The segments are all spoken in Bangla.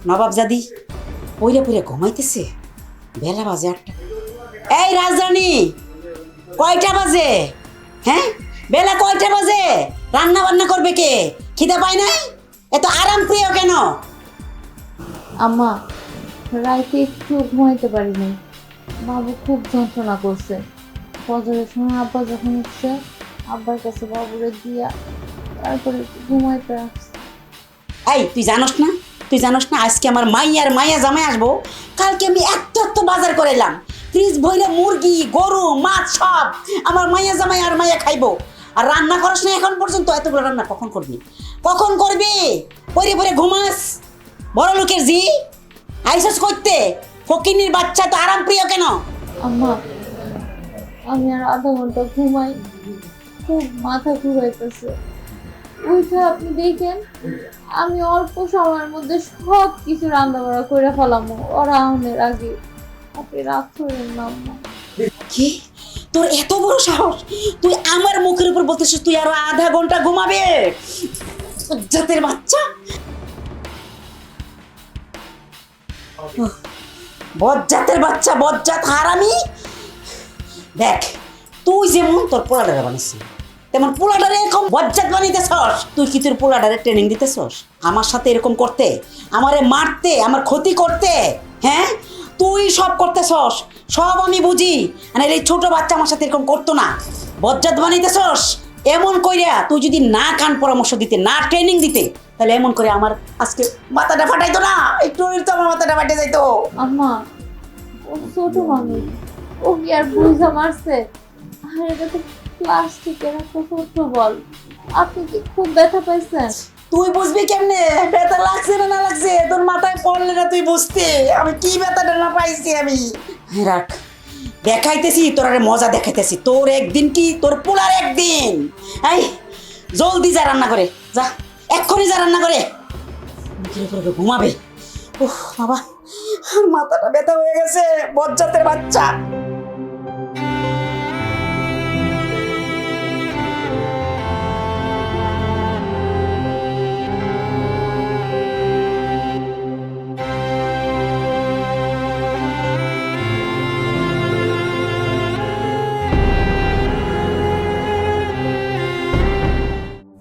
নবাবজাদি পইরা পইরা ঘুমাইতেছে। বেলা বাজে 8টা। এই রাজরানী, কয়টা বাজে? হ্যাঁ, বেলা কয়টা বাজে? রান্না বান্না করবে কে? খিদে পায় নাই? এত আরাম প্রিয় কেন? আম্মা, রাইতে একটু ঘুমাইতে পারি নাই। বাবু খুব যন্ত্রণা করছে। ফজরের সময় আব্বা যখন উঠছে, আব্বার কাছে বাবুরে দিয়া তারপরে ঘুমাইতে আসছে। এই তুই জানোস না, আজকে আমার মাইয়া জামাই আসবো। কালকে আমি এত বাজার করাইলাম, ফ্রিজ ভইরা মুরগি গরু মাছ সব আমার মাইয়া জামাই আর মাইয়া খাইবো। আর রান্না করস না এখন পর্যন্ত? এতগুলো রান্না কখন করবি? পরে পরে ঘুমাস? বড় লোকের জি আইসস করতে? ফকিনির বাচ্চা তো আরাম প্রিয় কেন? আম্মা, আমি আর আধা ঘন্টা ঘুমাই, খুব মাথা ঘুরাইতেছে। উঠে আপনি দেখেন, আমি অল্প সময়ের মধ্যে সব কিছু রান্না বাড়া করে ফেলামো ওরা আহনের আগে। আপনি রাগ করেন না আম্মা। কি তোর এত বড় সাহস? তুই আমার মুখের উপর বলতেছিস তুই আরো আধা ঘন্টা ঘুমাবে? জাতের বাচ্চা, বজ্জাতের বাচ্চা, বজ্জাত হারামি। দেখ, তুই যেমন তোর পোলাডারে বানিয়েছিস, তেমন পোলাডারে এরকম বজ্জাত বানাইতেছস। তুই কি তোর পোলাডারে ট্রেনিং দিতেছস আমার সাথে এরকম করতে, আমারে মারতে, আমার ক্ষতি করতে? হ্যাঁ, তুই সব করতেছস, সব আমি বুঝি। মানে এই ছোট বাচ্চা আমার সাথে এরকম করতো না। বজ্জাত বানাইতেছস এমন কইরা। তুই যদি না কান পরামর্শ দিতে, না ট্রেনিং দিতে, তাহলে এমন করে আমার আজকে মাথাটা ফাটাইতো না। একটু তো আমার মাথাটা ফাটে যাইতো। আম্মা, ও ছোট মানুষ, ও কি আর বুঝা মারছে? আর এটা তো প্লাস্টিকের একটা ছোট বল। আপনি কি খুব ব্যথা পাইছেন? তুই বুঝবি কেমনে ব্যথা লাগছে না না লাগছে? তোর মাথায় পড়লে না তুই বুঝতে আমি কি ব্যথাটা না পাইছি আমি। রাখ, দেখাইতেছি তোর, আরে মজা দেখাইতেছি তোর। একদিন কি তোর পোলার একদিন। এই জলদি যা রান্না করে, যা এক্ষুনি যা রান্না করে। মুখের উপরে ঘুমাবে। উফ বাবা, আর মাথাটা ব্যথা হয়ে গেছে। বজ্জাতের বাচ্চা।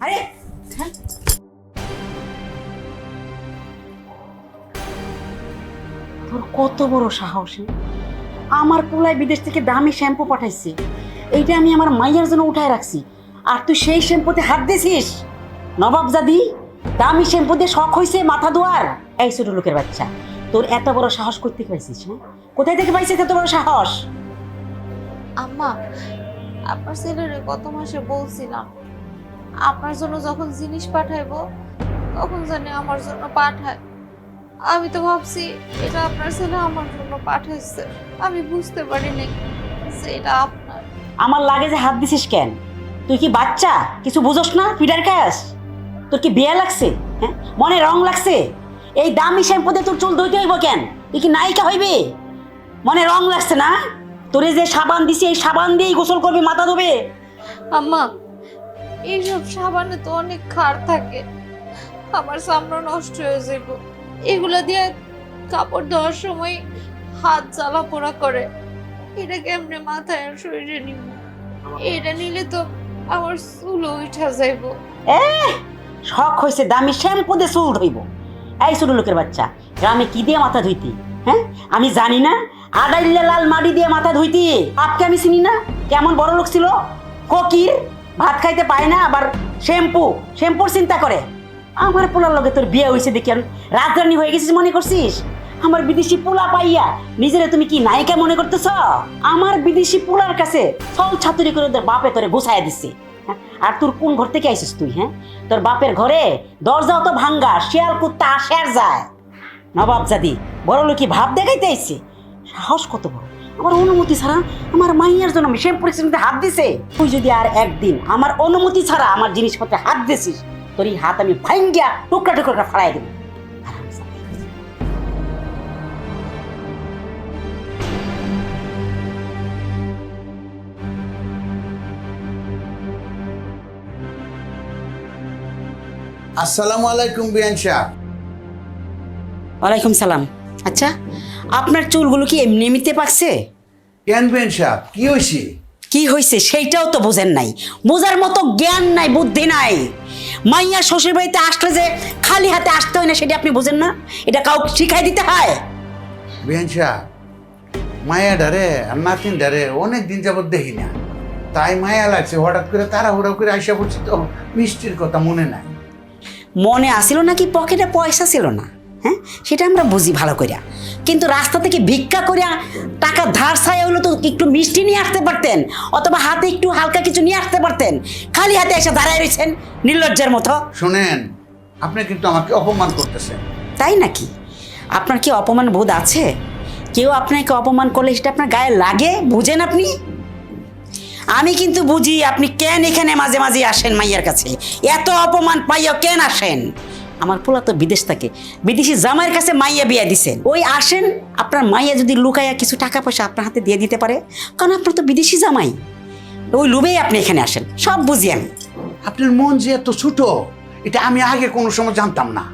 আরে হ্যাঁ? তোর কত বড় সাহস! আমার পোলায় বিদেশ থেকে দামি শ্যাম্পু পাঠাইছি, এইটা আমি আমার মাইয়ার জন্য উঠায় রাখছি, আর তুই সেই শ্যাম্পুতে হাত দিছিস? নবাবজাদি, দামি শ্যাম্পু দিয়ে শখ হয়েছে মাথা ধোয়ার? এই ছোট লোকের বাচ্চা, তোর এত বড় সাহস করতে পাইছিস? হ্যাঁ, কোথায় থেকে পাইছিস এত বড় সাহস? আম্মা, আপনার ছেলেরে গত মাসে বলছিলাম আপনার জন্য যখন জিনিস পাঠাইবো তখন জানি আমার জন্য পাঠায়। আমি তো ভাবছি এটা আপনার ছেলে আমার জন্য পাঠাইছে, আমি বুঝতে পারিনি যে এটা আপনার। আমার লাগে যে হাত দিছিস কেন? তুই কি বাচ্চা, কিছু বুঝোস না? ফিডার খাস? তোর কি বিয়া লাগছে? হ্যাঁ, মনে রং লাগছে? এই দামি শ্যাম্পু দিয়ে তোর চুল ধুইতে হইব কেন? তুই কি নায়িকা হইবি? মনে রং লাগছে না? তোরে যে সাবান দিছি, এই সাবান দিয়েই গোসল করবি, মাথা ধোবে। আম্মা, এইসব সাবানে তো অনেক ক্ষার থাকে, আমার চামড়া নষ্ট হয়ে যাইব। এগুলা দিয়ে কাপড় ধোয়ার সময় হাত জ্বালা পোড়া করে, এটা কেমনে মাথায় আর শরীরে নিব? এটা নিলে তো আমার চুলও উঠা যাইব। শখ হয়েছে দামি শ্যাম্পু দিয়ে চুল ধুইব? এই ছোট লোকের বাচ্চা, গ্রামে কি দিয়ে মাথা ধুইতি? হ্যাঁ, আমি জানি না? আড়াইলে লাল মাটি দিয়ে মাথা ধুইতি। আপকে আমি চিনি না? কেমন বড় লোক ছিল, ফকির, ভাত খাইতে পায় না, আবার শ্যাম্পুর চিন্তা করে। আমার পোলার লগে তোর বিয়ে হয়েছে দেখি আমি রাজধানী হয়ে গেছিস মনে করছিস? আমার বিদেশি পোলা পাইয়া নিজেরা তুমি কি নায়িকা মনে করতেছ? আমার বিদেশি পোলার কাছে ছল ছাতুরি করে তোর বাপে তোরে গোছায় দিচ্ছে। হ্যাঁ, আর তোর কোন ঘর থেকে আইসিস তুই? হ্যাঁ, তোর বাপের ঘরে দরজাও তো ভাঙ্গা, শিয়াল কুত্তা আসে আর যায়। নবাবজাদি বড় লোকি ভাব দেখাইতে আইছে, সাহস কত বড়! আমার অনুমতি ছাড়া আমার মাইয়ার জন্য আমি শ্যাম্পুর মধ্যে হাত দিছে। তুই যদি আর একদিন আমার অনুমতি ছাড়া আমার জিনিসপত্রে হাত দিছিস, তোর এই হাত আমি ভাঙ্গিয়া টুকরা টুকরা ফাড়াই দেব। আসসালামু আলাইকুম বিয়ান সাহেব। ওয়ালাইকুম সালাম। আচ্ছা, আপনার চুলগুলো কি এমনি এমনিতে পাকছে? কেন বেন সাহেব কি হয়েছে? কি হয়েছে সেইটাও তো বোঝেন নাই, বোঝার মতো জ্ঞান নাই, বুদ্ধি নাই। মাইয়া শ্বশুর বাড়িতে আসলে যে খালি হাতে আসতে হয় না সেটা আপনি বোঝেন না? এটা কাউকে শিখাই দিতে হয়? বেন সাহেব, মায়া ডারে আর নাতিন ডারে অনেক দিন যাবত দেখি না, তাই মায়া লাগছে। হঠাৎ করে তাড়াহুড়া করে আইসা পড়ছি তো মিষ্টির কথা মনে নাই। মনে আসিল নাকি পকেটে পয়সা ছিল না? হ্যাঁ, সেটা আমরা বুঝি ভালো করিয়া, কিন্তু রাস্তা থেকে ভিক্ষা করিয়া টাকা ধার ছায়া হলো তো একটু মিষ্টি নিয়ে আসতে পারতেন, অথবা হাতে একটু হালকা কিছু নিয়ে আসতে পারতেন। খালি হাতে এসে দাঁড়ায় রয়েছেন নির্লজ্জের মতো। শোনেন, আপনি কিন্তু আমাকে অপমান করতেছেন। তাই নাকি? আপনার কি অপমান বোধ আছে? কেউ আপনাকে অপমান করলে সেটা আপনার গায়ে লাগে, বুঝেন আপনি? আমি কিন্তু বুঝি আপনি কেন এখানে মাঝে মাঝে আসেন মাইয়ার কাছে, এত অপমান পাইয়া কেন আসেন? আমার পোলা তো বিদেশ থাকে, বিদেশি জামাইয়ের কাছে মাইয়া বিয়া দিছেন, ওই আসেন আপনার মাইয়া যদি লুকাইয়া কিছু টাকা পয়সা আপনার হাতে দিয়ে দিতে পারে, কারণ আপনার তো বিদেশি জামাই, ওই লুবেই আপনি এখানে আসেন। সব বুঝি আমি। আপনার মন যে এত ছোট, এটা আমি আগে কোনো সময় জানতাম না।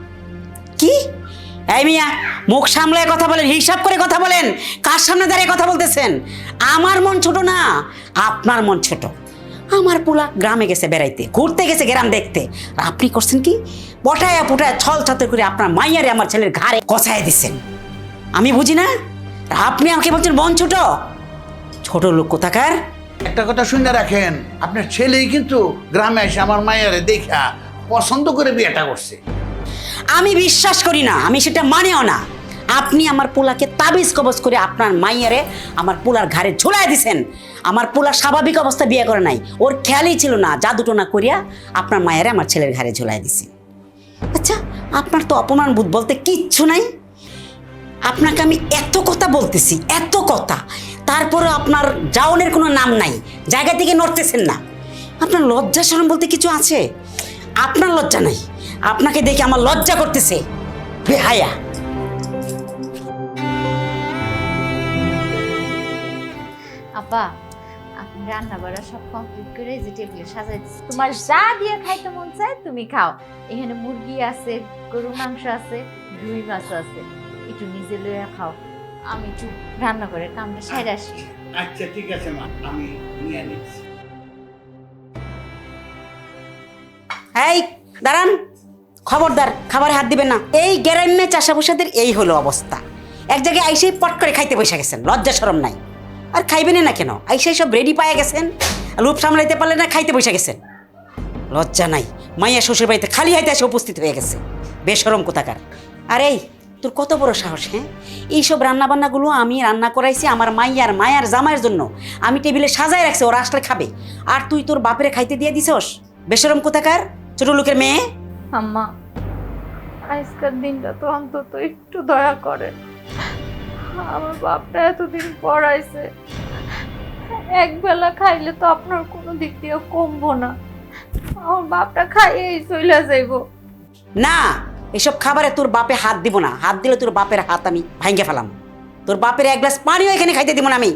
কি? এই মিয়া, মুখ সামলায় কথা বলেন, হিসাব করে কথা বলেন। কার সামনে দাঁড়িয়ে কথা বলতেছেন? আমার মন ছোট না, আপনার মন ছোট। আমার পোলা গ্রামে গেছে বেড়াইতে, ঘুরতে গেছে গ্রাম দেখতে, আর আপনি করছেন কি? পটায়া পুটায় ছল ছাত্র করে আপনার মাইয়ারে আমার ছেলের ঘাড়ে কষায় দিচ্ছেন। আমি বুঝি না? আর আপনি আমাকে বলছেন মন ছোট? ছোট লোক কোথাকার। একটা কথা শুনে রাখেন, আপনার ছেলেই কিন্তু গ্রামে এসে আমার মায়ারে দেখা পছন্দ করে বিয়েটা করছে। আমি বিশ্বাস করি না, আমি সেটা মানেও না। আপনি আমার পোলাকে তাবিজ কবজ করে আপনার মাইয়ারে আমার পোলার ঘাড়ে ঝুলাই দিছেন। আমার পোলা স্বাভাবিক অবস্থা বিয়ে করে নাই, ওর খেয়ালই ছিল না, জাদুটোনা করিয়া আপনার মায়েরে আমার ছেলের ঘাড়ে ঝুলাই দিছে। আচ্ছা, আপনার তো অপমান বোধ বলতে কিচ্ছু নাই। আপনাকে আমি এত কথা বলতেছি, এত কথা, তারপরে আপনার যাওনের কোনো নাম নাই, জায়গা থেকে নড়তেছেন না। আপনার লজ্জা শরম বলতে কিছু আছে? আপনার লজ্জা নাই, আপনাকে দেখে আমার লজ্জা করতেছে। বেহায়া। আপা, আপনি রান্না বাড়া সব কমপ্লিট করে যে টেবিলে সাজাই দিচ্ছি, তোমার যা দিয়ে খাইতে মন চায় তুমি খাও। এখানে মুরগি আছে, গরুর মাংস আছে, রুই মাছ আছে, একটু নিজে লইয়া খাও। আমি একটু রান্না করে কামটা সাইড আসি। আচ্ছা ঠিক আছে মা, আমি নিয়ে নিচ্ছি। এই দাঁড়ান, খবরদার খাবারে হাত দিবেন না। এই গ্রাম্যে চাষাবুষাদের এই হলো অবস্থা। এক জায়গায় আইসেই পট করে খাইতে বসে গেছেন, লজ্জা শরম নাই। আর খাইবেন না কেন? আইসাই সব রেডি পায়ে গেছেন, রূপ সামলাইতে পারলেন না, খাইতে বসে গেছেন। লজ্জা নাই? মাইয়া শ্বশুর বাড়িতে খালি হাতে এসে উপস্থিত হয়ে গেছে, বেশরম কোথাকার। আর এই তোর কত বড় সাহস? হ্যাঁ, এইসব রান্নাবান্নাগুলো আমি রান্না করাইছি আমার মায়ার জামাইয়ের জন্য। আমি টেবিলে সাজায় রাখছি, ওরা আসলে খাবে, আর তুই তোর বাপেরে খাইতে দিয়ে দিছস? বেশরম কোথাকার, ছোট লোকের মেয়ে। আম্মা, আজকের দিনটা তো অন্তত একটু দয়া করে। আমার বাপটা এতদিন পড়াইছে, একবেলা খাইলে তো আপনার কোনো দিক দিয়ে কমবো না। আমার বাপটা খাইয়েই চলে যাইবো। না, এসব খাবারে তোর বাপে হাত দিব না। হাত দিলে তোর বাপের হাত আমি ভাঙ্গে ফেলাম। তোর বাপের এক গ্লাস পানিও এখানে খাইতে দিব না আমি।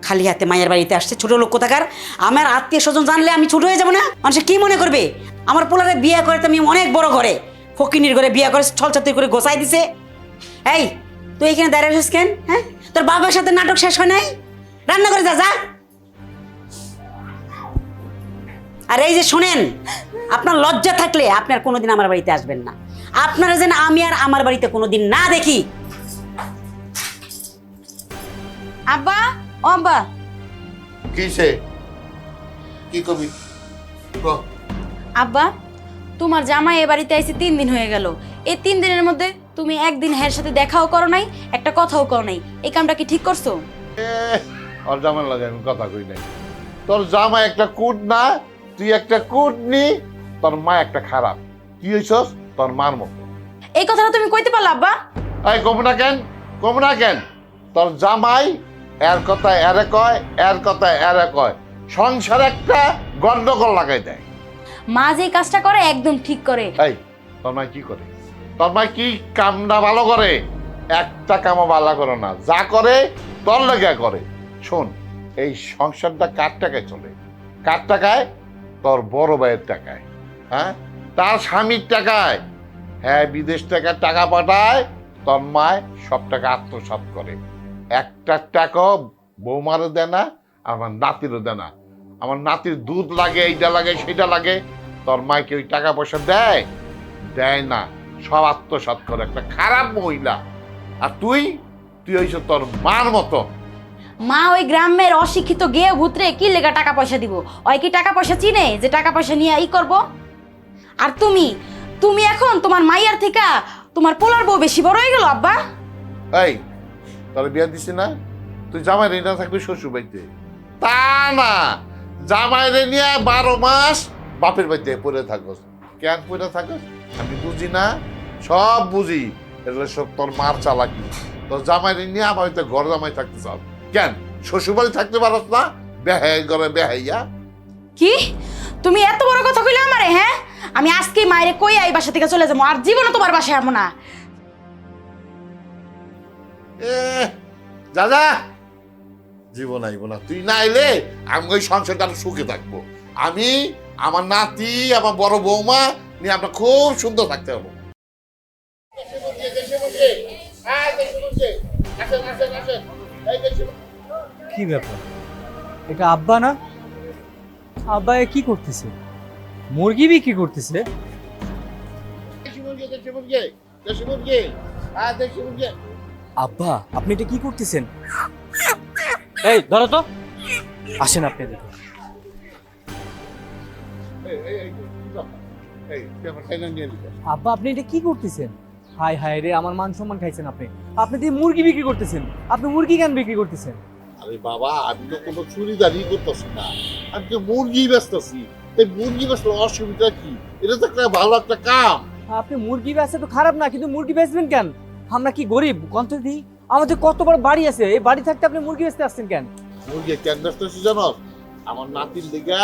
খালি হাতে মায়ের বাড়িতে আসছে ছোট লোক কোথাকার। আমার আত্মীয় স্বজন জানলে আমি ছোট হয়ে যাবো না? মানুষ কি মনে করবে? আমার পোলারে বিয়ে করে তো আমি অনেক বড় ঘরে, ফকিনির ঘরে বিয়ে করে ছল ছাত্রী করে গোছাই দিছে। এই তুই এখানে দাঁড়িয়ে আছিস কেন? হ্যাঁ, তোর বাবার সাথে নাটক শেষ হয় নাই? রান্না করে যা যা। আর এই যে শুনেন, আপনার লজ্জা থাকলে আপনার কোনোদিন আমার বাড়িতে আসবেন না। আপনারা যেন আমি আর আমার বাড়িতে কোনোদিন না দেখি। আব্বা, ও আব্বা, কিসে কি কবি আব্বা, তোমার জামাই এ বাড়িতে আইছে 3 দিন হয়ে গেল। এই 3 দিনের মধ্যে তুমি একদিন হের সাথে দেখাও করো নাই, একটা কথাও করো নাই। এই কামটা কি ঠিক করছো? আর জামাই লাগে আমি কথা কই নাই। তোর জামা একটা কুট না, তুই একটা কুট নি, তোর মা একটা খারাপ। কি হইছস তোর মার মতো। এই কথাটা তুমি কইতে পারলা আব্বা? এই কম না কেন, কম না কেন? তোর জামাই এর কথা এরে কয়, এর কথা এরে কয়, সংসার একটা গন্ডগোল লাগাই দেয়। মা যে কাজটা করে একদম ঠিক করে। এই তোর মা কি করে? তোর মা কি কামটা ভালো করে? একটা কামও ভালো করে না, যা করে তোর লেগে করে। শোন, এই সংসারটা কার টাকায় চলে? কার টাকায়? তোর বড় ভাইয়ের টাকায়। হ্যাঁ, তার স্বামীর টাকায়। হ্যাঁ বিদেশ থেকে টাকা পাঠায়, তন্ময় সব টাকা আত্মসাৎ করে। একটা টাকাও বৌমারও দেয় না, আমার নাতিরও দেয় না। আমার নাতির দুধ লাগে, এইটা লাগে, সেটা লাগে, তন্ময় কি ওই টাকা পয়সা দেয়? দেয় না, সব আত্মসাৎ করে। একটা খারাপ মহিলা। আর তুই হইছ তোর মার মতো। মা ওই গ্রামের অশিক্ষিত গেয়ে ভূতরে কি লেগা টাকা পয়সা দিব? ওই কি টাকা পয়সা চিনে যে টাকা পয়সা নিয়ে ই করব? আর তুমি এখন তোমার মাইয়ার থেকে তোমার পোলার বউ বেশি বড় হয়ে গেল আব্বা। এই তোর বিয়া দিছি না, তুই জামাই রে না থাকবি শ্বশুর বাড়িতে? তা না, জামাই রে নিয়ে 12 মাস বাপের বাড়িতে পড়ে থাকস। কেন পড়ে থাকস আমি বুঝি না, সব বুঝি। এগুলো সব তোর মার চালাকি। তোর জামাই রে নিয়ে আমার হয়তো ঘর জামাই থাকতে চাও। কেন শ্বশুর বাড়ি থাকতে পারস না? বেহাই ঘরে বেহাইয়া। কি তুমি এত বড় কথা কইলে আমারে? হ্যাঁ, আমি আজকে মায়েরে কই এই বাসা থেকে চলে যাবো, আর জীবনে তোমার বাসায় যাবো না। দাদা জীবন আইব না, তুই না আইলে আমি ওই সংসারটা আরো সুখে থাকবো। আমি, আমার নাতি, আমার বড় বৌমা নিয়ে আমরা খুব সুন্দর থাকতে পারবো। কি ব্যাপার, এটা আব্বা না? আব্বা এ কি করতেছে? মুরগি বিক্রি করতেছে? আব্বা আপনি এটা কি করতেছেন? এই ধরো তো, আসেন আপনি দেখুন। আব্বা আপনি এটা কি করতেছেন? হায় হায় রে, আমার মান সম্মান খাইছেন আপনি। আপনি দিয়ে মুরগি বিক্রি করতেছেন। আপনি মুরগি কেন বিক্রি করতেছেন? আরে বাবা, আমি তো কোনো চুরিদারি করতেছি না, আমি তো মুরগি বেচতেছি। এই মুরগি বেচলে অসুবিধা কি? এটা তো একটা ভালো একটা কাম। আপনি মুরগি বেচা তো খারাপ না, কিন্তু মুরগি বেচবেন কেন? আমরা কি গরিব? কত দিই, আমাদের কত বড় বাড়ি আছে, এই বাড়ি থাকতে আপনি মুরগি বেচতে আসছেন কেন? মুরগি কেন বেচতেছি জানো? আমার নাতির লিগা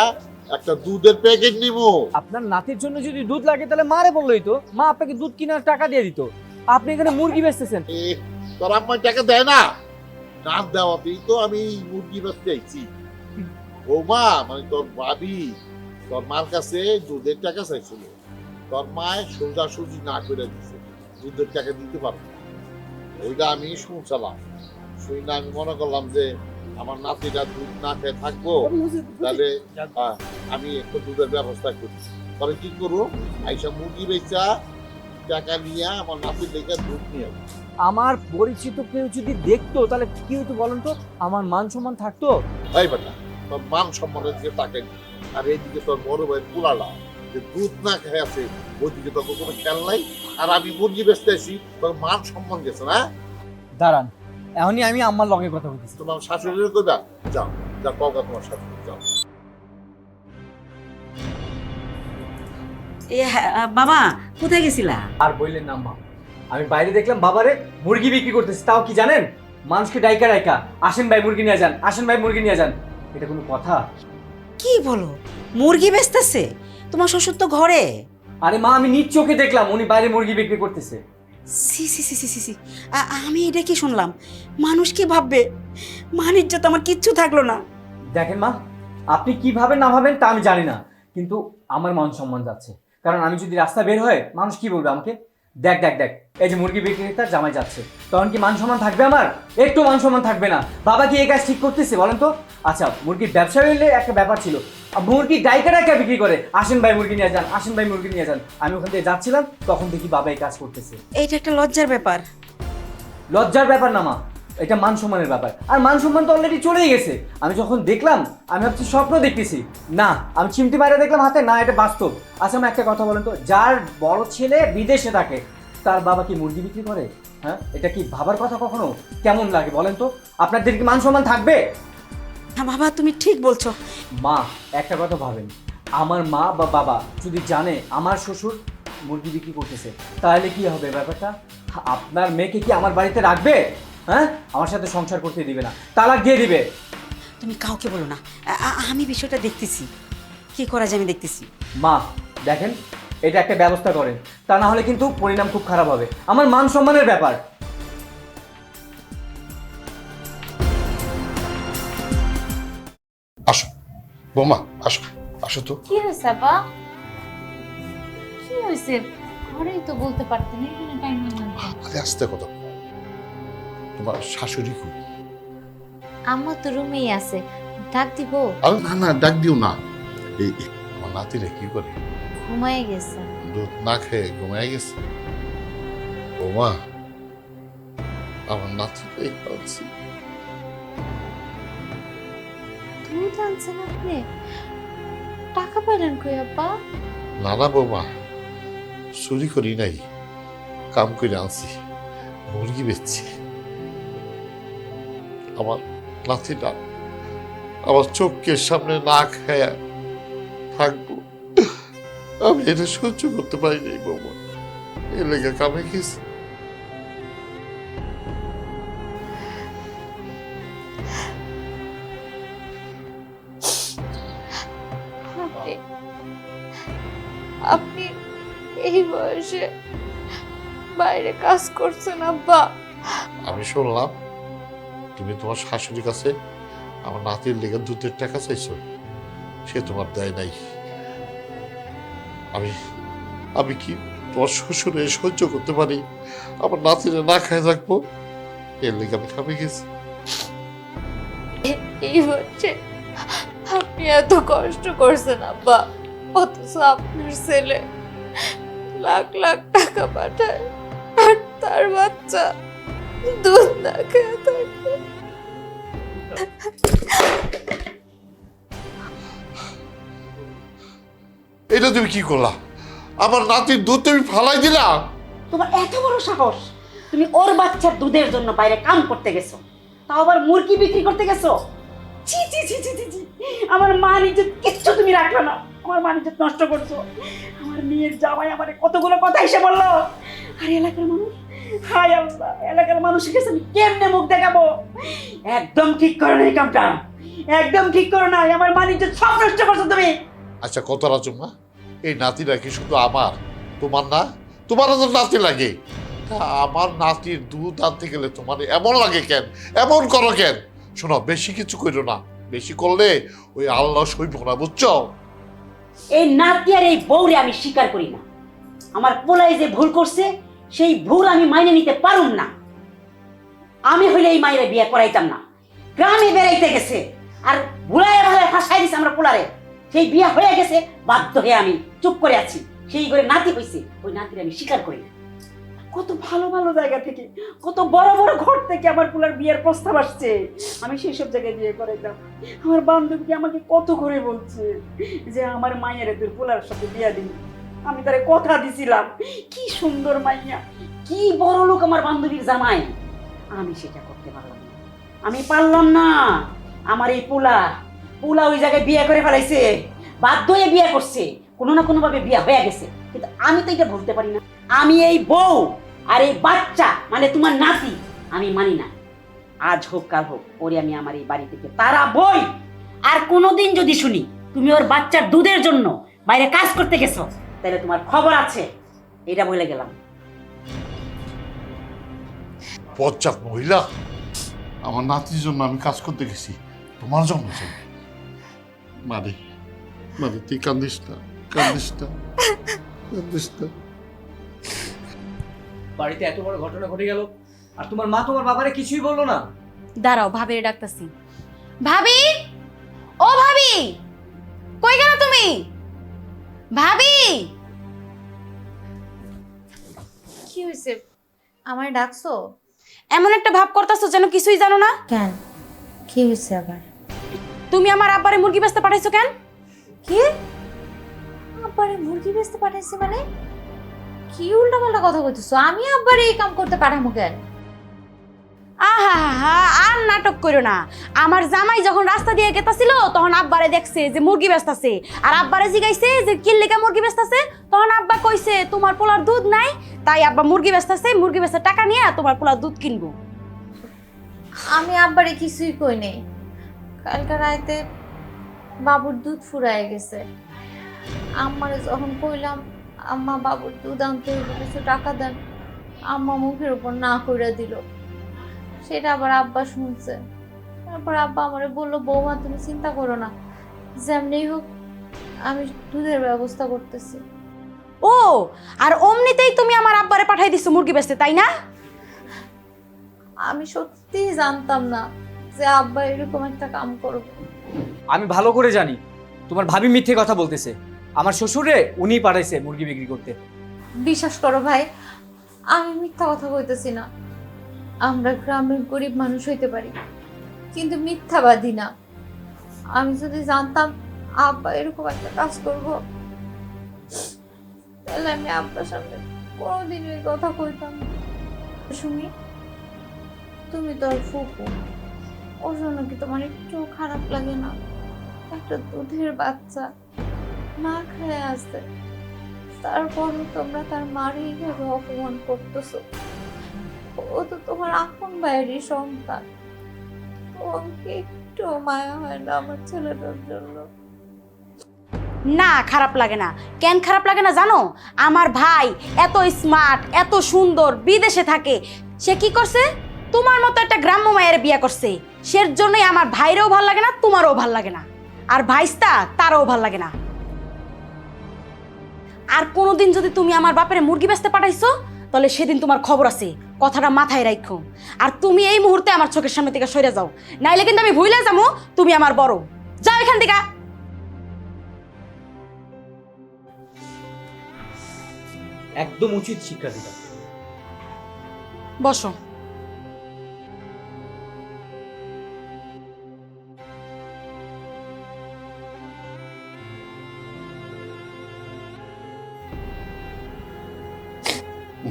একটা দুধের প্যাকেট নিবো। আপনার নাতির জন্য যদি দুধ লাগে তাহলে মারে বললোই তো, মা আপনাকে দুধ কেনার টাকা দিয়ে দিত। আপনি এখানে মুরগি বেচতেছেন। তোর আম্মা টাকা দেয় না? না দেওয়াতেই তো আমি মুরগি বেচতে আইছি। বৌমা মানে তোর ভাবি তোর মার কাছে দুধের টাকা চাইছিল, তোর মায় সোজাসুজি না করে দিছে, দুধের টাকা দিতে পারবে না। ওইটা আমি শুনছিলাম, শুই না আমি মনে করলাম যে আমার নাতিরা দুধ না খেয়ে থাকবো, তাহলে আমি একটু দুধের ব্যবস্থা করি। পরে কি করবো, আইসা মুরগি বেচা টাকা নিয়ে আমার নাতির লেগে দুধ নিয়ে আসবো। আমার পরিচিত কেউ যদি দেখতো তাহলে কি হতো বলেন তো? আমার মান সম্মান থাকতো? এই বেটা, তোর মান সম্মানের দিকে তাকাই, আর এইদিকে তোর বড় ভাই পুলালা যে দুধ না খেয়ে আছে, ওইদিকে তোর কোনো খেয়াল নাই। আর আমি মুরগি বেচতে আছি, তোর মান সম্মান গেছে না? দাঁড়ান, এখনই আমি আমার লগে কথা বলতেছি। তোমার শাশুড়ির কইবা, যাও যা কওগা তোমার শাশুড়ি, যাও। বাবা কোথায় গেছিলা? আর বললেন না মা, আমি বাইরে দেখলাম বাবারে মুরগি বিক্রি করতেছে। তাও কি জানেন, মানুষকে ডাইকা ডাইকা, আসেন ভাই মুরগি নিয়ে যান, আসেন ভাই মুরগি নিয়ে যান। এটা কোনো কথা? কি বলো, মুরগি বেচতেছে? তোমার শ্বশুর তো ঘরে। আরে মা, আমি নিজ চোখে দেখলাম উনি বাইরে মুরগি বিক্রি করতেছে। সি সি সি সি সি সি, আমি এটা কি শুনলাম? মানুষ কি ভাববে? মানিজ্য তো আমার কিচ্ছু থাকলো না। দেখেন মা, আপনি কি ভাবেন না ভাবেন তা আমি জানি না, কিন্তু আমার মান সম্মান যাচ্ছে। কারণ আমি যদি রাস্তা বের হয়, মানুষ কি বলবে আমাকে? দেখ দেখ দেখ, এই যে মুরগি বিক্রেতার জামাই যাচ্ছে, তখন কি মান সম্মান থাকবে আমার? একটু মান সম্মান থাকবে না। বাবা কি এই কাজ ঠিক করতেছে বলেন তো? আচ্ছা, মুরগির ব্যবসা হইলে একটা ব্যাপার ছিল, মুরগি ডাইকা ডাইকা বিক্রি করে, আসেন ভাই মুরগি নিয়ে যান, আসেন ভাই মুরগি নিয়ে যান। আমি ওখান থেকে যাচ্ছিলাম, তখন দেখি বাবা এই কাজ করতেছে। এইটা একটা লজ্জার ব্যাপার। লজ্জার ব্যাপার না মা, এটা মান সম্মানের ব্যাপার। আর মান সম্মান তো অলরেডি চলেই গেছে। আমি যখন দেখলাম, আমি ভাবছি স্বপ্ন দেখতেছি না, আমি চিমটি মারা দেখলাম হাতে, না এটা বাস্তব। আচ্ছা আমি একটা কথা বলেন তো, যার বড় ছেলে বিদেশে থাকে, তার বাবা কি মুরগি বিক্রি করে? হ্যাঁ, এটা কি ভাবার কথা কখনো? কেমন লাগে বলেন তো? আপনাদের কি মান সম্মান থাকবে? হ্যাঁ বাবা, তুমি ঠিক বলছো। মা একটা কথা ভাবেন, আমার মা বা বাবা যদি জানে আমার শ্বশুর মুরগি বিক্রি করতেছে, তাহলে কি হবে ব্যাপারটা? আপনার মেয়েকে কি আমার বাড়িতে রাখবে? হ্যাঁ, আমার সাথে সংসার করতে দিবে না, তালাক দিয়ে দিবে। তুমি কাউকে বলো না, আমি বিষয়টা দেখতেছি, কি করা যায় আমি দেখতেছি। মা দেখেন, এটা একটা ব্যবস্থা করেন, তা না হলে কিন্তু পরিণাম খুব খারাপ হবে। আমার মান সম্মানের ব্যাপার। আসো বৌমা, আসো আসো তো। কি হয়েছে আপা? কি হয়েছে? ঘরেই তো বলতে পারতেন, এখানে টাইম লাগবে। আরে আস্তে কথা বল। তোমার শাশুড়ি কই? আম্মা তো রুমেই আছে, ডাক দিব? আরে না না, ডাক দিও না। এই আমার নাতিরা কি করে? ঘুমায় গেছে। দুধ না খেয়ে ঘুমায় গেছে। বৌমা, আমার নাতিটাই খাওয়াচ্ছি। দুধ আনছেন আপনি? টাকা পেলেন কই আব্বা? না না বৌমা, চুরি করি নাই, কাম করে আনছি, মুরগি বেচছি। আমার নাতিটা আমার চোখের সামনে না খেয়ে থাকবো, আমি এটা সহ্য করতে পারি নাই বৌমা, এর লেগে কামে গেছি। আপনি আপনি এই বয়সে বাইরে কাজ করছেন আব্বা? আমি শুনলাম তুমি তোমার শাশুড়ির কাছে আমার নাতির লেগে দুধের টাকা চাইছো, সে তোমার দেয় নাই। আমি আমি কি তোমার শ্বশুরে সহ্য করতে পারি আমার নাতিরে না খায় থাকবো? এর লেগে আমি খাবে গেছি। এই বয়সে আপনি এত কষ্ট করছেন আব্বা, অথচ আপনার ছেলে লাখ লাখ টাকা পাঠায় আর তার বাচ্চা দুধ না খেয়ে থাকে। এটা তুমি কি করলা? আমার নাতির দুধ তুমি ফালাই দিলা? তোমার এত বড় সাহস, তুমি ওর বাচ্চার দুধের জন্য বাইরে কাম করতে গেছো, তাও আবার মুরগি বিক্রি করতে গেছো। ছি ছি ছি ছি ছি ছি। আমার মা নিজের কিচ্ছু তুমি রাখলো না, আমার মা নিজের নষ্ট করছো। আমার মেয়ের জামাই আমার কতগুলো কথা এসে বললো, আর এলাকার মানুষ, হায় আল্লাহ, এলাকার মানুষের কাছে আমি কেমনে মুখ দেখাবো? একদম ঠিক করো না এই কামটা, একদম ঠিক করো না। আমার মা নিজের সব নষ্ট করছো তুমি। আচ্ছা কত রাজুমা, এই নাতিরা কি শুধু আমার, তোমার না? তোমারও তো নাতি লাগে। তা আমার নাতির দুধ আনতে গেলে তোমার এমন লাগে কেন, এমন করো কেন? শোনো, বেশি কিছু করো না, বেশি করলে ওই আল্লাহ সইব না, বুঝছো? এই নাতি আর এই বউরে আমি স্বীকার করি না। আমার পোলাই যে ভুল করছে সেই ভুল আমি মাইনে নিতে পারুম না। আমি হইলে এই মায়ের বিয়ে করাইতাম না। গ্রামে বেড়াইতে গেছে আর ভুলায় ভালায় ফাঁসাই দিছে আমরা পোলারে, সেই বিয়ে হয়ে গেছে, বাধ্য হয়ে আমি চুপ করে আছি। সেই করে নাতি হয়েছে, ওই নাতির আমি স্বীকার করি না। কত ভালো ভালো জায়গা থেকে, কত বড় বড় ঘর থেকে আমার পোলার বিয়ের প্রস্তাব আসছে, আমি সেই সব জায়গায় বিয়ে করাইতাম। আমার বান্ধবী আমাকে কত করে বলছে যে আমার মায়ের তোর পোলার সাথে বিয়ে দিবি। আমি তারে কথা দিছিলাম, কি সুন্দর মাইয়া, কি বড় লোক আমার বান্ধবীর জামাই। আমি সেটা করতে পারলাম না, আমি পারলাম না। আমার এই পোলা ওই জায়গায় বিয়ে করে ফেলাইছে, বাধ্য হয়ে বিয়ে করছে, কোনো না কোনো ভাবে বিয়ে হয়ে গেছে, কিন্তু আমি তো এটা বলতে পারি না। আমি এই বউ আর এই বাচ্চা মানে তোমার নাতি আমি মানি না। আজ হোক কাল হোক ওরে আমি আমার এই বাড়ি থেকে তারা বই। আর কোনোদিন যদি শুনি তুমি ওর বাচ্চার দুধের জন্য বাইরে কাজ করতে গেছো, তাহলে তোমার খবর আছে, এটা বলে গেলাম। পশ্চাৎ মহিলা, আমার নাতির জন্য আমি কাজ করতে গেছি, তোমার জন্য চাই। মানে মানে তুই কান্দিস না, কান্দিস না, কান্দিস না। বাড়িতে এত বড় ঘটনা ঘটে গেল আর তোমার মা তোমার বাবারে কিছুই বললো না? দাঁড়াও, ভাবিরে ডাকতাছি। ভাবি, ও ভাবি, কই গেল তুমি? ভাবি, কি হয়েছে, আমায় ডাকছো? এমন একটা ভাব করতেছো যেন কিছুই জানো না। কেন, কি হয়েছে আবার? তুমি আমার আব্বারে মুরগি বেচতে পাঠাইছো কেন? কি? আব্বারে মুরগি বেচতে পাঠাইছি মানে? কি উল্টাপাল্টা কথা কইতেছো? আমি আব্বারে এই কাম করতে পাঠামু কেন? আহা হা, আর নাটক করো না। আমার জামাই যখন রাস্তা দিয়ে গেতাছিল তখন আব্বারে দেখছে যে মুরগি বেচতাছে, আর আব্বারে জিগাইছে যে কি লেগা মুরগি বেচতাছে, তখন আব্বা কইছে তোমার পোলার দুধ নাই, তাই আব্বা মুরগি বেচতাছে, মুরগি বেচার টাকা নিয়ে তোমার পোলার দুধ কিনবো। আমি আব্বারে কিছুই কই নাই। কালকে রাতে বাবুর দুধ ফুরায় গেছে। আম্মারে যখন কইলাম আম্মা বাবুর দুধ আনতে হইব, কিছু টাকা দেন, আম্মা মুখের উপর না কইরা দিল। সেটা আবার আব্বা শুনছে। তারপর আব্বা আমারে বললো, বৌমা তুমি চিন্তা করো না, যেমনি হোক আমি দুধের ব্যবস্থা করতেছি। ও, আর অমনিতেই তুমি আমার আব্বারে পাঠাই দিছো মুরগি বেচতে, তাই না? আমি সত্যিই জানতাম না যে আব্বা এরকম একটা কাম করবে। আমি ভালো করে জানি তোমার ভাবি মিথ্যে কথা বলতেছে। আমার শ্বশুরে উনিই পাঠাইছে মুরগি বিক্রি করতে। বিশ্বাস করো ভাই, আমি মিথ্যা কথা কইতেছি না। আমরা গ্রামের গরিব মানুষ হইতে পারি, কিন্তু মিথ্যাবাদী না। আমি যদি জানতাম আব্বা এরকম একটা কাজ করব, তাহলে আমি আব্বার সামনে কোনোদিন এই কথা কইতাম না। সুমি, তুমি তো আর ফুফু, ওর জন্য কি তোমার একটু খারাপ লাগে না? একটা দুধের বাচ্চা না খেয়ে আসতে, তারপরও তোমরা তার মারে এইভাবে অপমান করতেছো। ও তো তোমার আপন ভাইয়েরই সন্তান। তোমাকে একটু মায়া হয় না আমার ছেলেটার জন্য? না, খারাপ লাগে না। কেন খারাপ লাগে না জানো? আমার ভাই এত স্মার্ট, এত সুন্দর, বিদেশে থাকে। সে কি করছে? তোমার মতো একটা গ্রাম্য মায়ের বিয়ে করছে। সের জন্যই আমার ভাইরেও ভাল লাগে না, তোমারও ভাল লাগে না, আর ভাইস্তা তারও ভাল লাগে না। আর কোনোদিন যদি তুমি আমার বাপের মুরগি বেচতে পাঠাইছো, তাহলে সেদিন তোমার খবর আছে, কথাটা মাথায় রাখো। আর তুমি এই মুহূর্তে আমার চোখের সামনে থেকে সরে যাও, নাইলে কিন্তু আমি ভুলে যাবো তুমি আমার বড়। যাও এখান থেকে। একদম উচিত শিক্ষা দিতা। বসো।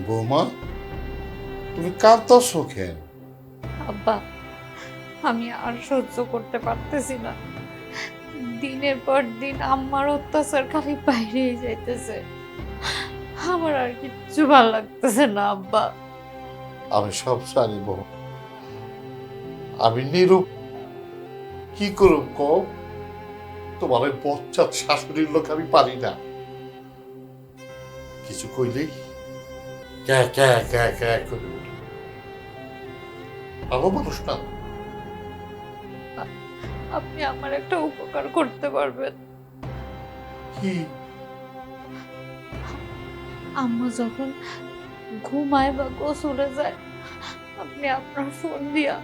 বৌমা, তুমি কাঁদতেছো কেন? আব্বা, আমি আর সহ্য করতে পারতেছি না। দিনের পর দিন আম্মার অত্যাচার খালি বাইরেই যাইতেছে। আমার আর কিচ্ছু ভালো লাগতেছে না আব্বা। আমি সব জানি বউ, আমি নিরূপ কি করব কও? তোমার ওই বচ্চার শাশুড়ির লোক আমি পারি না। কিছু কইলেই ক্যা ক্যা ক্যা ক্যা করে উঠে। ভালো মানুষ না। আপনি আমার একটা উপকার করতে পারবেন? কি? আম্মা যখন ঘুমায় বা গোসলে যায়, আপনি আপনার ফোন দিয়া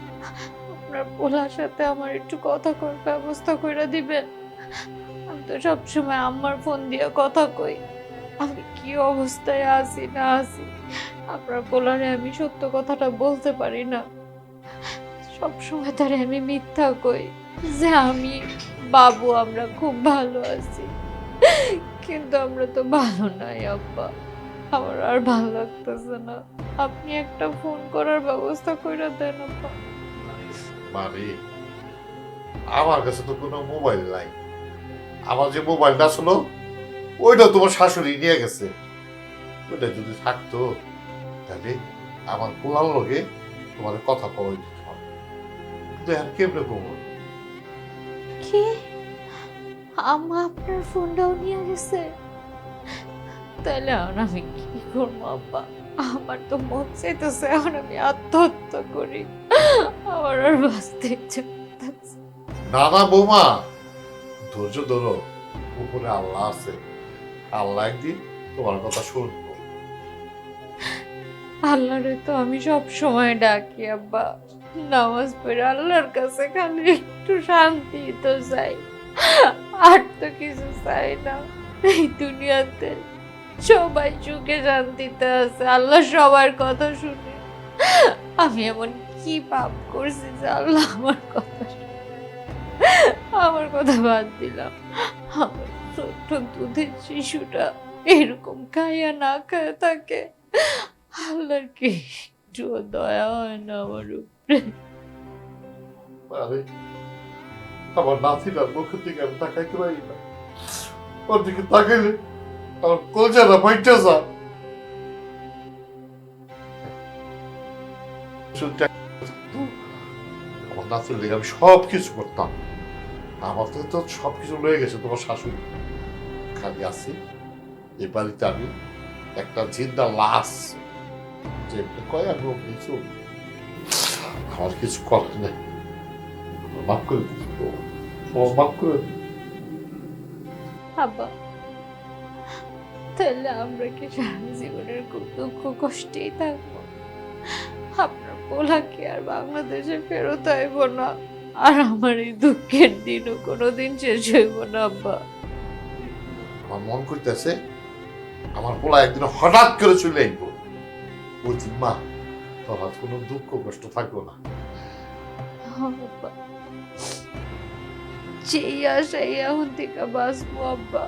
আপনার পোলার সাথে আমার একটু কথা কর ব্যবস্থা করে দিবেন। আমি তো সবসময় আম্মার ফোন দিয়া কথা কই, আমি কি অবস্থায় আছি না আছি। আপনার পোলারে আমি সত্য কথাটা বলতে পারি না। সবসময় তারে আমি মিথ্যা কই যে আমি বাবু আমরা খুব ভালো আছি, কিন্তু আমরা তো ভালো নাই আব্বা। আমার আর ভালো লাগতেছে না। আপনি একটা ফোন করার ব্যবস্থা করে দেন আব্বা। মানে আমার কাছে তো কোনো মোবাইল নাই। আমার যে মোবাইলটা ছিল ওইটা তোমার শাশুড়ি নিয়ে গেছে। ওইটা যদি থাকতো তাহলে আমার পোলার লগে তোমার কথা কওয়াই দিত। কিন্তু এখন কেমনে কমো? কি, আম্মা আপনার ফোনটাও নিয়ে গেছে? তাহলে এখন আমি কি করবো আব্বা? আমার তো মন চাইতেছে এখন আমি আত্মহত্যা করি। আমার আর বাঁচতে ইচ্ছে করতেছে। না না বৌমা, ধৈর্য ধরো, উপরে আল্লাহ আছে। আল্লাহ একদিন তোমার কথা শুনবো। আল্লাহরে তো আমি সব সময় ডাকি আব্বা, নামাজ পড়ে আল্লাহর কাছে খালি একটু শান্তি তো চাই, আর তো কিছু চাই না। এই দুনিয়াতে সবাই সুখে শান্তিতে আছে, আল্লাহ সবার কথা শুনে। আমি এমন কি পাপ করছি যে আল্লাহ আমার কথা বাদ দিলাম? আমার ছোট্ট দুধের শিশুটা এরকম খাইয়া না খায় থাকে, আল্লাহর কি একটু দয়া হয় না আমার উপরে? আরে আমার নাতিটার মুখের দিকে আমি তাকাইতে পারি না। ওর দিকে তাকাইলে আমার কলজাটা ফাইটা যা। আমার নাতির দিকে আমি সব কিছু করতাম। আমার থেকে তো সবকিছু লয়ে গেছে তোমার শাশুড়ি। খালি আছি এ বাড়িতে আমি একটা জিন্দা লাশ, যে কয় আমি কিছু আমার কিছু করার নেই। মাফ করে দিচ্ছি, মাফ করে দিচ্ছি। আব্বা, তাহলে আমরা কি সারা জীবনের খুব দুঃখ কষ্টেই থাকবো? আপনার পোলা কি আর বাংলাদেশে ফেরত আইব না? আর আমার এই দুঃখের দিনও কোনোদিন শেষ হইব না আব্বা। আমার মন করতেছে আমার পোলা একদিন হঠাৎ করে চলে আইব, বলছি মা তোর আর কোনো দুঃখ কষ্ট থাকবো না। আব্বা, যেই আশাই এখন থেকে বাঁচবো আব্বা।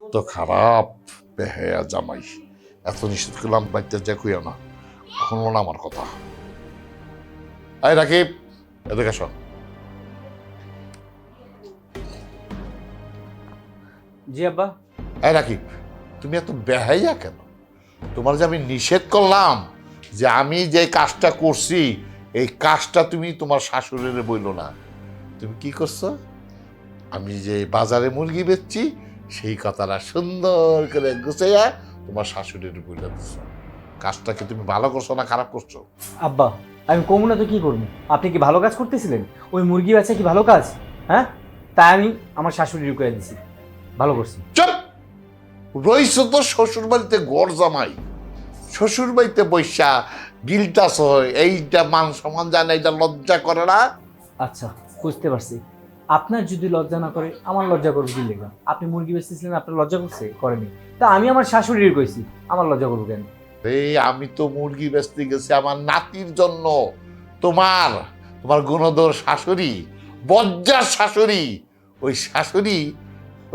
তো খারাপ বেহায়া জামাই, এত নিষেধ করলাম বাচ্চা যা কইয়া না, শুনলো না আমার কথা। এই রাকিব, এদিকে শোন। জি আব্বা। এই রাকিব, তুমি এত বেহাইয়া কেন? তোমার যে আমি নিষেধ করলাম যে আমি যে কাজটা করছি এই কাজটা তুমি তোমার শাশুড়ির বইলো না, তুমি কি করছো? আমি যে বাজারে মুরগি বেচছি সেই কথাটা সুন্দর করে গুছাইয়া তোমার শাশুড়ির বইলে দিচ্ছ। কাজটা কি তুমি ভালো করছো না খারাপ করছো? আব্বা, আমি কমু না তো কি করবো? আপনি কি ভালো কাজ করতেছিলেন? ওই মুরগি বেচা কি ভালো কাজ? হ্যাঁ, তাই আমি আমার শাশুড়ি করে দিছি, ভালো করছি। চুপ! রইছ তো শ্বশুর বাড়িতে গড় জামাই, শ্বশুর বাড়িতে বৈশা গিলতাস, এইটা মান সম্মান জানে, এইটা লজ্জা করে না? আচ্ছা, বুঝতে পারছি। আপনার যদি লজ্জা না করে আমার লজ্জা করবো কি লেখা? আপনি মুরগি বেচতেছিলেন, আপনার লজ্জা করছে? করেনি। তা আমি আমার শাশুড়ির কইছি, আমার লজ্জা করবো কেন? এই আমি তো মুরগি বেচতে গেছি আমার নাতির জন্য। তোমার তোমার গুণধর শাশুড়ি, বজ্জার শাশুড়ি,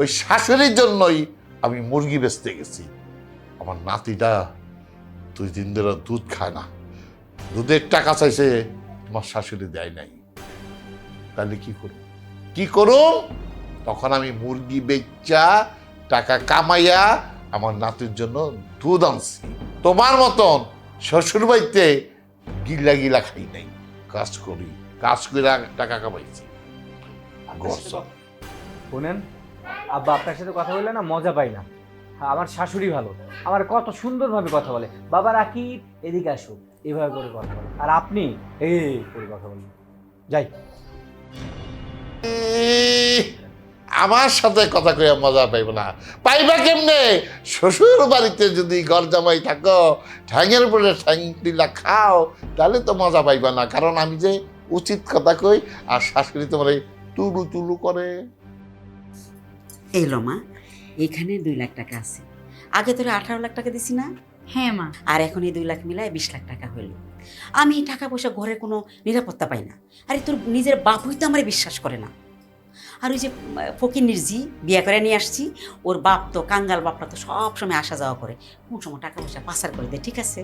ওই শাশুড়ির জন্যই আমি মুরগি বেচতে গেছি। আমার নাতিটা 2 দিন ধরে দুধ খায় না, দুধের টাকা চাইছে, তোমার শাশুড়ি দেয় নাই। তাহলে কি করুম? তখন আমি মুরগি বেচা টাকা কামাইয়া আমার নাতির জন্য দুধ আনছি। তোমার মতন শ্বশুর বাড়িতে গিলা খাই নাই, কাজ করে টাকা কামাইছি। শোনেন আব্বা, আপনার সাথে কথা বললে না মজা পাই না। আমার শাশুড়ি ভালো, আমার কত সুন্দরভাবে কথা বলে, বাবা রাকিব এদিকে আসো, এভাবে করে কথা বলে। আর আপনি এই করে কথা বলেন। যাই। আমার সাথে কথা কইয়া মজা পাইব না? পাইবা কেমনে? শ্বশুর বাড়িতে যদি ঘর জামাই থাকো, ঠ্যাঙের উপরে ঠ্যাং দিলা খাও, তাহলে তো মজা পাইবা না। কারণ আমি যে উচিত কথা কই আর শাশুড়ি তোমার এই তুলু তুলু করে। এই লো মা, এখানে 2 লাখ টাকা আছে। আগে তোরে 18 লাখ টাকা দিছি না? হ্যাঁ মা। আর এখন এই 2 লাখ মিলায় 20 লাখ টাকা হইল। আমি এই টাকা পয়সা ঘরের কোনো নিরাপত্তা পাই না। আরে তোর নিজের বাপুই তো আমার বিশ্বাস করে না। আর ওই যে ফকির নির্জি বিয়ে করে নিয়ে আসছি, ওর বাপ তো কাঙ্গাল, বাপটা তো সব সময় আসা যাওয়া করে, কোন সময় টাকা পয়সা পাচার করে দেয়। ঠিক আছে,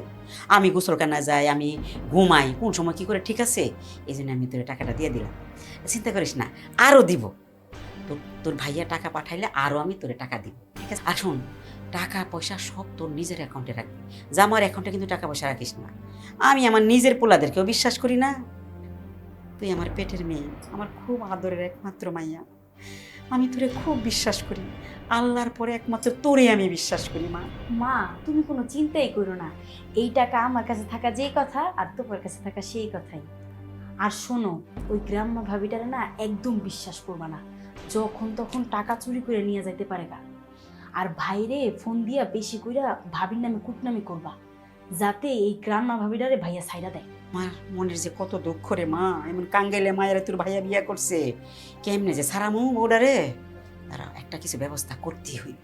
আমি গোসলখানা যাই, আমি ঘুমাই, কোন সময় কী করে, ঠিক আছে? এই জন্য আমি তোর টাকাটা দিয়ে দিলাম, চিন্তা করিস না, আরও দিব। তোর ভাইয়া টাকা পাঠাইলে আরও আমি তোরে টাকা দিব, ঠিক আছে? আর শোন, টাকা পয়সা সব তোর নিজের অ্যাকাউন্টে রাখবি, জামার অ্যাকাউন্টে কিন্তু টাকা পয়সা রাখিস না। আমি আমার নিজের পোলাদেরকেও বিশ্বাস করি না। তুই আমার পেটের মেয়ে, আমার খুব আদরের একমাত্র মাইয়া, আমি তোরে খুব বিশ্বাস করি। আল্লাহর পরে একমাত্র তোরে আমি বিশ্বাস করি মা। মা, তুমি কোনো চিন্তাই করো না, এই টাকা আমার কাছে থাকা যেই কথা আর তোমার কাছে থাকা সেই কথাই। আর শোনো, ওই গ্রাম্য ভাবিটারে না একদম বিশ্বাস করবা না, যখন তখন টাকা চুরি করে নিয়ে যাইতে পারে গা। আর ভাইরে ফোন দিয়া বেশি কইরা ভাবির নামে কুটনামি করবা, যাতে এই গ্রাম্য ভাবিটারে ভাইয়া ছাইরা দেয়। আমার মনের যে কত দুঃখ রে মা, এমন কাঙ্গাইলে মায়ের তোর ভাইয়া বিয়া করছে, কেমনে যে সারামু ওডারে, তারা একটা কিছু ব্যবস্থা করতেই হইব।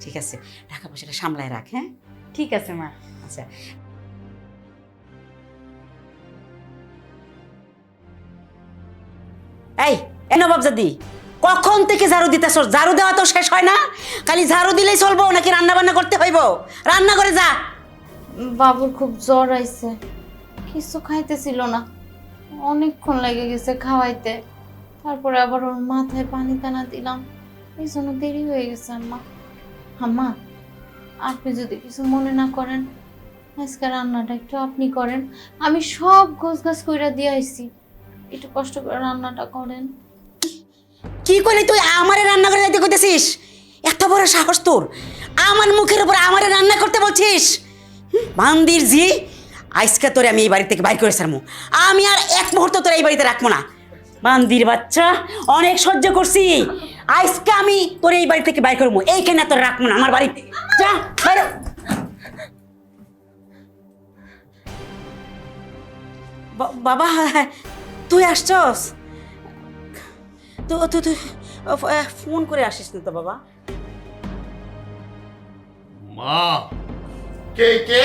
ঠিক আছে, টাকা পয়সাটা সামলায় রাখ। হ্যাঁ, ঠিক আছে মা। আচ্ছা, এই নবাবজাদি, কখন থেকে ঝাড়ু দিতেছ? ঝাড়ু দেওয়া তো শেষ হয় না, খালি ঝাড়ু দিলেই চলবো নাকি রান্না বান্না করতে হইব? রান্না করে যা। বাবুর খুব জ্বর আইছে, কিছু খাইতেছিল না, অনেকক্ষণ লেগে গেছে খাওয়াইতে, তারপরে আবার ওর মাথায় পানি টানা দিলাম, এই জন্য দেরি হয়ে গেছে। আম্মা, আপনি যদি কিছু মনে না করেন, আজকে রান্নাটা একটু আপনি করেন, আমি সব গোছগাছ কইরা দিয়ে আইছি, একটু কষ্ট করে রান্নাটা করেন। কি করলি তুই? আমারে রান্না করে যাইতে কইতেছিস? এত বড় সাহস তোর, আমার মুখের উপর আমারে রান্না করতে বলছিস? বান্দির জি, আজকে তোরে আমি এই বাড়ি থেকে বাইর করে ছাড়বো। আমি আর এক মুহূর্ত তোরে এই বাড়িতে রাখবো না। বান্দির বাচ্চা, অনেক সহ্য করছি, আজকে আমি তোরে এই বাড়ি থেকে বাইর করবো। এইখানে তোরে রাখবো না আমার বাড়িতে। যা বাইরে। বাবা, তুই আসছস? তো তুই ফোন করে আসিস না তো বাবা? মা, কে কে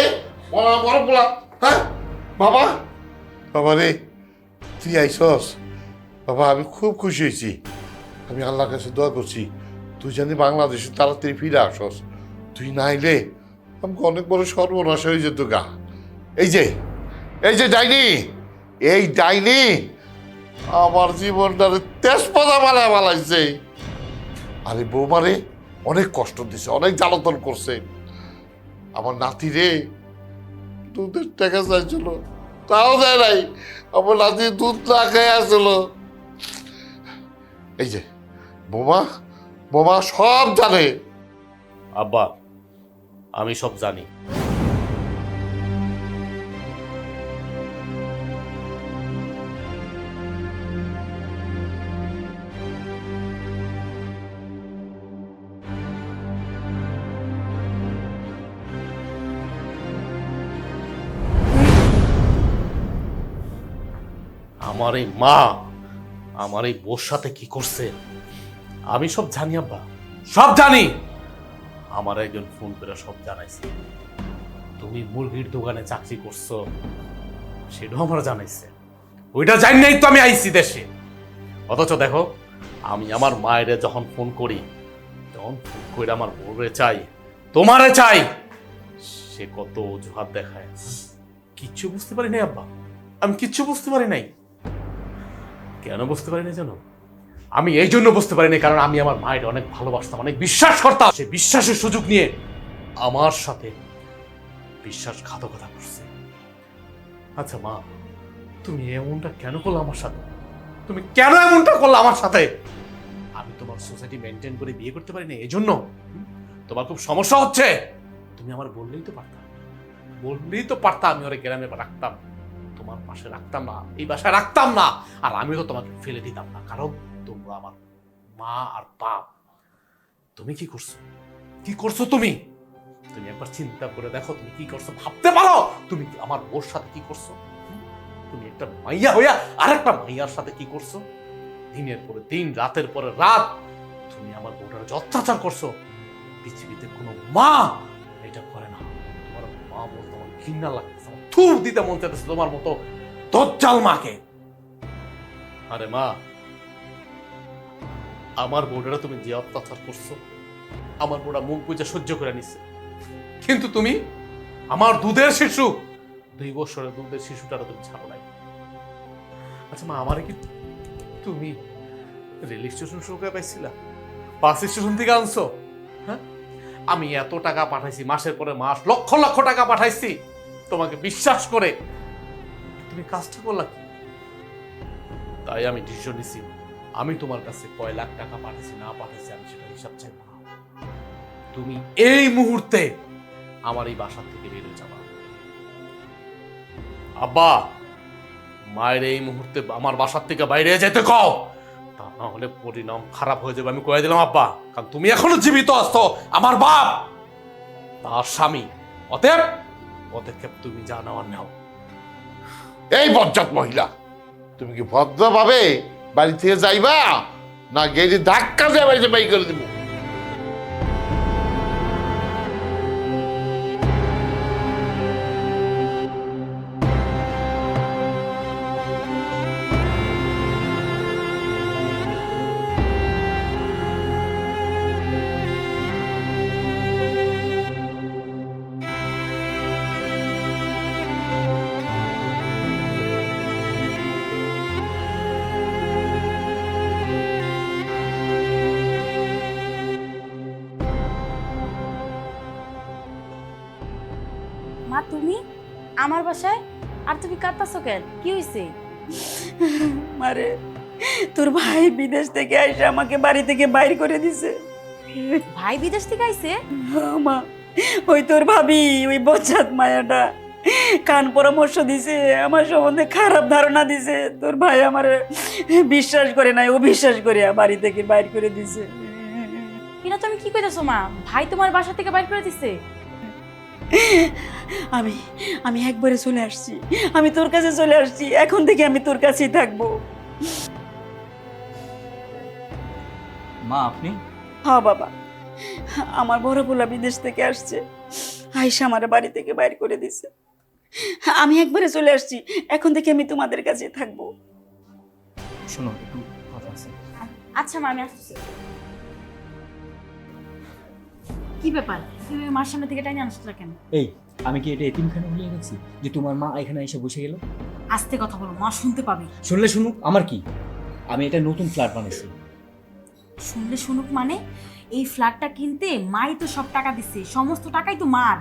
বলা বড় বলা, হ্যাঁ বাবা, বাবা রে তুই আইসস। বাবা আমি খুব খুশি হয়েছি, আমি আল্লাহর কাছে দোয়া করছি তুই জানি বাংলাদেশে তাড়াতাড়ি ফিরে আসস। তুই না আইলে আমাকে অনেক বড় সর্বনাশ হয়ে যেত গা। এই যে ডাইনি, এই ডাইনি আমার জীবনটারে তেজপাতা বানায় বানাইছে। আরে বৌমারে অনেক কষ্ট দিছে, অনেক জ্বালাতন করছে। আমার নাতি রে দুধের টাকা চাইছিল, তাও দেয় নাই। আমার নাতি দুধ না খেয়ে আসছিল। এই যে বোমা সব জানে। আব্বা আমি সব জানি। আমার এই মা আমার এই বোর সাথে কি করছে আমি সব জানি আব্বা, সব জানি। আমার একজন ফোন করে সব জানাইছে তুমি মুরগির দোকানে চাকরি করছো, সেটাও আমার জানাইছে। ওইটা জানি নাই তো আমি আইছি দেশে। অথচ দেখো আমি আমার মায়ের যখন ফোন করি, তখন ফোন করে আমার বউরে চাই, তোমারে চাই, সে কত অজুহাত দেখায়। কিচ্ছু বুঝতে পারি নাই আব্বা, আমি কিচ্ছু বুঝতে পারি নাই। কেন বুঝতে পারি না জানো? আমি এই জন্য বুঝতে পারিনি কারণ আমি আমার মায়ের অনেক ভালোবাসতাম, অনেক বিশ্বাস করতাম। সে বিশ্বাসের সুযোগ নিয়ে আমার সাথে বিশ্বাসঘাতকতা করছে। আচ্ছা মা, তুমি এমনটা কেন করলে আমার সাথে? তুমি কেন এমনটা করলে আমার সাথে? আমি তোমার সোসাইটি মেনটেন করে বিয়ে করতে পারি না এই জন্য? তোমার খুব সমস্যা হচ্ছে। তুমি আমার বললেই তো পারতা, আমি ওরে গ্রামে রাখতাম, তোমার পাশে রাখতাম না, এই বাসায় রাখতাম না, আর আমিও তো তোমাকে ফেলে দিতাম না, কারণ তোমরা আমার মা আর বাপ। তুমি কি করছো তুমি একবার চিন্তা করে দেখো, তুমি কি করছো, ভাবতে পারো তুমি আমার ওর সাথে কি করছো? তুমি একটা মাইয়া হইয়া আর একটা মাইয়ার সাথে কি করছো? দিনের পরে দিন, রাতের পরে রাত তুমি আমার বউটার যে অত্যাচার করছো, পৃথিবীতে কোনো মা এটা করে না। তোমার মা বলতে আমার ঘৃণা লাগতেছে, আমার থু দিতে মন চাইতেছে তোমার মতো দজ্জাল মাকে। আরে মা, আমার বউটারা তুমি যে অত্যাচার করছো, আমার বউটা মুখ বুঝে সহ্য করে নিচ্ছে, কিন্তু তুমি আমার দুধের শিশু, 2 বছরের দুধের শিশুটারা তুমি ছাড়ো নাই। আচ্ছা মা, আমারে কি তুমি রেল স্টেশন সরকার পাইছিলা? বাস স্টেশন থেকে আনছো? হ্যাঁ, আমি এত টাকা পাঠাইছি, মাসের পরে মাস লক্ষ লক্ষ টাকা পাঠাইছি তোমাকে বিশ্বাস করে, তুমি কাজটা করলা কি? তাই আমি ডিসিশন নিছি, আমি তোমার কাছে কয় লাখ টাকা পাঠাইছি না পাঠাইছি আমি সেটা হিসাব চাই না। তুমি এই মুহূর্তে আমার এই বাসা থেকে বের হয়ে যাবা। আব্বা, মায়ের এই মুহূর্তে আমার বাসার থেকে বাইরে যেতে কও, তা না হলে পরিণাম খারাপ হয়ে যাবে। আমি কয়ে দিলাম আব্বা, কারণ তুমি এখনো জীবিত আছো, আমার বাপ তার স্বামী, অতএব পদক্ষেপ তুমি যা নেওয়ার নাও। এই বজ্জাত মহিলা, তুমি কি ভদ্রভাবে বাড়ি থেকে যাইবা না গেড়ে ধাক্কা দিয়ে বাড়িতে বাই করে দিব? মা তুমি আমার বাসায়, আর তুমি কাঁদতাছো কেন? কি হয়েছে? মারে, তোর ভাই বিদেশ থেকে আইসা আমাকে বাড়ি থেকে বাইর করে দিছে। ভাই বিদেশ থেকে আইছে? হ্যাঁ মা, ওই তোর ভাবি ওই বজ্জাত মায়াটা কান পরামর্শ দিছে, আমার সম্বন্ধে খারাপ ধারণা দিছে। তোর ভাই আমার বিশ্বাস করে নাই, ও বিশ্বাস করে বাড়ি থেকে বাইর করে দিছে। এটা তুমি কি কইতাছো মা? ভাই তোমার বাসা থেকে বাইর করে দিছে? আমি আমি একবারে চলে আসছি, আমি তোর কাছে চলে আসছি, এখন থেকে আমি তোর কাছেই থাকবো। মা আপনি? হ্যাঁ বাবা, আমার বড় পোলা বিদেশ থেকে আসছে, আয়সা আমার বাড়ি থেকে বাইর করে দিছে। আমি একবারে চলে আসছি, এখন থেকে আমি তোমাদের কাছে থাকবো। শোনো একটু কথা আছে। আচ্ছা মা, আমি আসছি। কি ব্যাপার, তুমি মার সামনে থেকে টাইনে আনছো কেন? এই আমি কি এটা এতিমখানা ভুলে গেছি যে তোমার মা এখানে এসে বসে গেল? আস্তে কথা বলো, মা শুনতে পাবে। শুনলে শুনুক, আমার কি, আমি এটা নতুন ফ্ল্যাট বানাইছি। শুনলে শুনুক মানে? এই ফ্ল্যাটটা কিনতে মাই তো সব টাকা দিছে, সমস্ত টাকাই তো মার।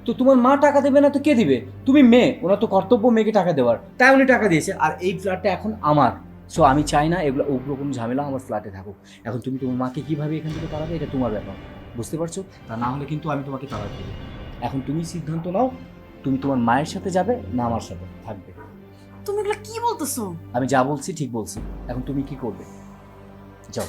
তো তোমার মা টাকা দেবে না তো কে দিবে? তুমি মেয়ে, ওনার তো কর্তব্য মেয়েকে টাকা দেওয়ার, তাই উনি টাকা দিয়েছে। আর এই ফ্ল্যাটটা এখন আমার, সো আমি চাই না এগুলো ওগুলো কোনো ঝামেলা আমার ফ্ল্যাটে থাকুক। এখন তুমি তোমার মাকে কিভাবে এখান থেকে তাড়াবে এটা তোমার ব্যাপার, বুঝতে পারছো? তা না হলে কিন্তু আমি তোমাকে তাড়া দেবো। এখন তুমি সিদ্ধান্ত নাও, তুমি তোমার মায়ের সাথে যাবে না আমার সাথে থাকবে। তুমি এগুলো কি বলতেছো? আমি যা বলছি ঠিক বলছি, এখন তুমি কি করবে? যাও।